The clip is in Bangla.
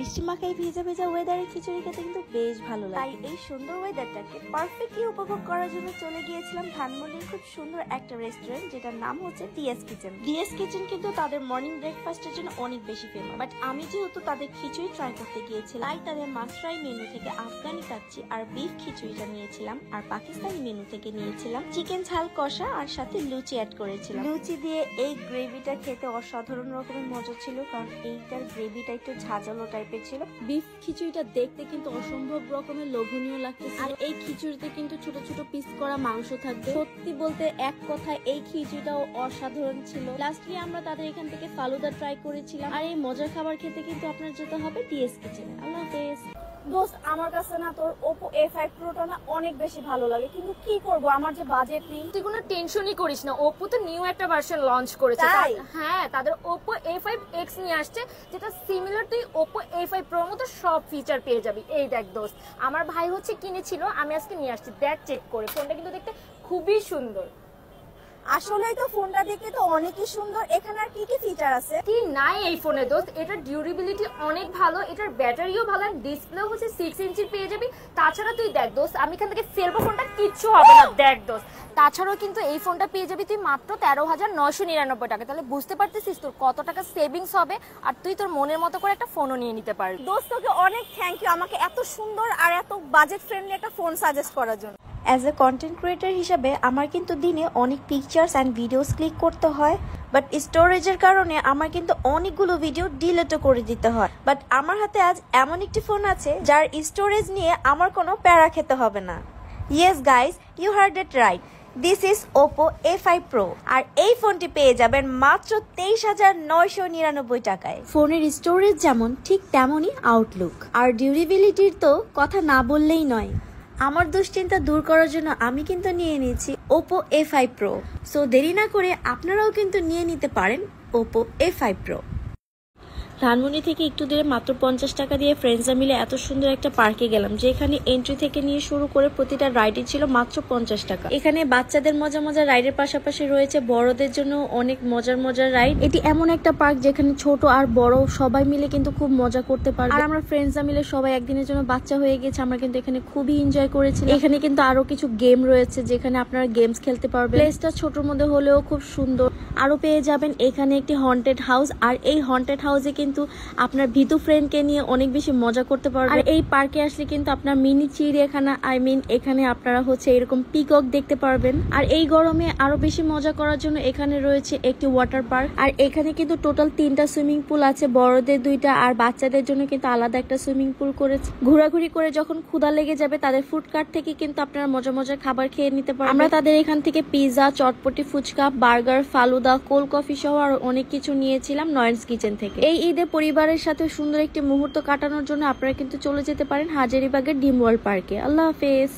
বৃষ্টি মাখায় ভেজা ভেজা ওয়েদারে খিচুড়ি খেতে কিন্তু বেশ ভালো লাগে। তাই এই সুন্দর ওয়েদারটাকে পারফেক্টলি উপভোগ করার জন্য চলে গিয়েছিলাম ধানমন্ডির খুব সুন্দর একটা রেস্টুরেন্ট, যেটার নাম হচ্ছে ডিএস কিচেন। ডিএস কিচেন কিন্তু তাদের মর্নিং ব্রেকফাস্টের জন্য অনেক বেশি ফেমাস, বাট আমি যেহেতু তাদের খিচুড়ি ট্রাই করতে গিয়েছিলাম, তাই তাদের মাস্টারাই মেনু থেকে আফগানি কাচ্চি আর বিফ খিচুড়িটা নিয়েছিলাম, আর পাকিস্তানি মেনু থেকে নিয়েছিলাম চিকেন ঝাল কষা আর সাথে লুচি অ্যাড করেছিলাম। লুচি দিয়ে এই গ্রেভিটা খেতে অসাধারণ রকমের মজা ছিল, কারণ এইটার গ্রেভিটা একটু ঝাঁঝালো টাইপের ছিল। বিফ খিচুড়িটা দেখতে কিন্তু অসম্ভব রকমের লোভনীয় লাগতেছে, আর এই খিচুড়িতে কিন্তু ছোট ছোট পিস করা মাংস থাকবে। সত্যি বলতে এক কথায় এই খিচুড়িটাও অসাধারণ ছিল। লাস্টলি আমরা তাদের এখান থেকে ফালুদা ট্রাই করেছিলাম। আর এই মজার খাবার খেতে কিন্তু আপনার যেতে হবে ডিএস কিচেনে। আল্লাহ হাফেজ। দোস্ত, আমার কাছে না তোর Oppo A5 Proটা না অনেক বেশি ভালো লাগে, কিন্তু কি করব, আমার যে বাজেট নেই। তুই কোনো টেনশনই করিস না, Oppo তো নিউ একটা ভার্সন লঞ্চ করেছে। হ্যাঁ, তাদের Oppo A5X নিয়ে আসছে, যেটা সিমিলার তুই Oppo A5 Pro মতো সব ফিচার পেয়ে যাবি। এই দেখ দোস্ত, আমার ভাই হচ্ছে কিনেছিল, আমি আজকে নিয়ে আসছি, দেখ চেক করে। ফোনটা কিন্তু দেখতে খুবই সুন্দর। আসলেই তো ফোনটা দেখতে তো অনেকই সুন্দর। এখানে আর কি কি ফিচার আছে? কি নাই এই ফোনে দোস্ত, এটার ডিউরেবিলিটি অনেক ভালো, এটার ব্যাটারিও ভালো, ডিসপ্লেও হচ্ছে 6 ইঞ্চির পেয়ে যাবি। তাছাড়া তুই দেখ দোস্ত, আমি এখান থেকে ফেলবো, ফোনটা কিচ্ছু হবে না। দেখ দোস্ত, তাছাড়াও কিন্তু এই ফোনটা পেয়ে যাবি তুই মাত্র 13,999 টাকা। তাহলে বুঝতে পারতেছিস তোর কত টাকা সেভিংস হবে, আর তুই তোর মনের মতো করে একটা ফোনও নিয়ে নিতে পারবি। দোস্ত, তোকে অনেক থ্যাংক ইউ আমাকে এত সুন্দর আর এত বাজেট ফ্রেন্ডলি একটা ফোন সাজেস্ট করার জন্য। অ্যাজ এ কন্টেন্ট ক্রিয়েটর হিসাবে আমার কিন্তু দিনে অনেক পিকচার্স অ্যান্ড ভিডিওস ক্লিক করতে হয়, বাট স্টোরেজের কারণে আমার কিন্তু অনেকগুলো ভিডিও ডিলিটও করে দিতে হয়। বাট আমার হাতে আজ এমন একটি ফোন আছে যার স্টোরেজ নিয়ে আমার কোনো প্যারা খেতে হবে না। Yes guys, you heard it right, this is Oppo A5 Pro, আর এই ফোনটি পেয়ে যাবেন মাত্র 23,999 টাকায়। ফোনের স্টোরেজ যেমন ঠিক তেমনই আউটলুক, আর ডিউরেবিলিটির তো কথা না বললেই নয়। আমার দুশ্চিন্তা দূর করার জন্য আমি কিন্তু নিয়ে নিয়েছি Oppo A5 Pro। সো দেরি না করে আপনারাও কিন্তু নিয়ে নিতে পারেন Oppo A5 Pro। ধানমন্ডি থেকে একটু দূরে মাত্র 50 টাকা দিয়ে ফ্রেন্ডসরা মিলে এত সুন্দর একটা পার্কে গেলাম, যেখানে এন্ট্রি থেকে নিয়ে শুরু করে প্রতিটা রাইডই ছিল মাত্র 50 টাকা। এখানে বাচ্চাদের মজার রাইডের পাশাপাশি রয়েছে বড়দের জন্য অনেক মজার রাইড। এটি এমন একটা পার্ক যেখানে ছোট আর বড় সবাই মিলে কিন্তু খুব মজা করতে পারবে। আর আমরা ফ্রেন্ডসরা মিলে সবাই একদিনের জন্য বাচ্চা হয়ে গেছে, আমরা কিন্তু এখানে খুবই এনজয় করেছি। এখানে কিন্তু আরো কিছু গেম রয়েছে, যেখানে আপনারা গেমস খেলতে পারবেন। প্লেসটা ছোটর মধ্যে হলেও খুব সুন্দর। আরো পেয়ে যাবেন এখানে একটি হন্টেড হাউস, আর এই হন্টেড হাউসে কিন্তু আপনার ভীতু ফ্রেন্ডকে নিয়ে অনেক বেশি মজা করতে পারবেন। আর এই পার্কে আসলে কিন্তু আপনার মিনি চিড়িয়াখানা, এখানে আপনারা হচ্ছে এরকম পিকক দেখতে পারবেন। আর এই গরমে আরো বেশি মজা করার জন্য এখানে রয়েছে একটি ওয়াটার পার্ক, আর এখানে কিন্তু টোটাল 3টা সুইমিং পুল আছে, বড়দের 2টা আর বাচ্চাদের জন্য কিন্তু আলাদা একটা সুইমিং পুল করেছে। ঘোরাঘুরি করে যখন ক্ষুধা লেগে যাবে, তাদের ফুড কার্ট থেকে কিন্তু আপনারা মজার খাবার খেয়ে নিতে পারবেন। আমরা তাদের এখান থেকে পিৎজা, চটপটি, ফুচকা, বার্গার, ফালুদা, কোল্ড কফি সহ আর অনেক কিছু নিয়েছিলাম নয়নস কিচেন থেকে। এই ঈদে পরিবারের সাথে সুন্দর একটি মুহূর্ত কাটানোর জন্য আপনারা কিন্তু চলে যেতে পারেন হাজারীবাগের ড্রিম ওয়ার্ল্ড পার্কে। আল্লাহ হাফেজ।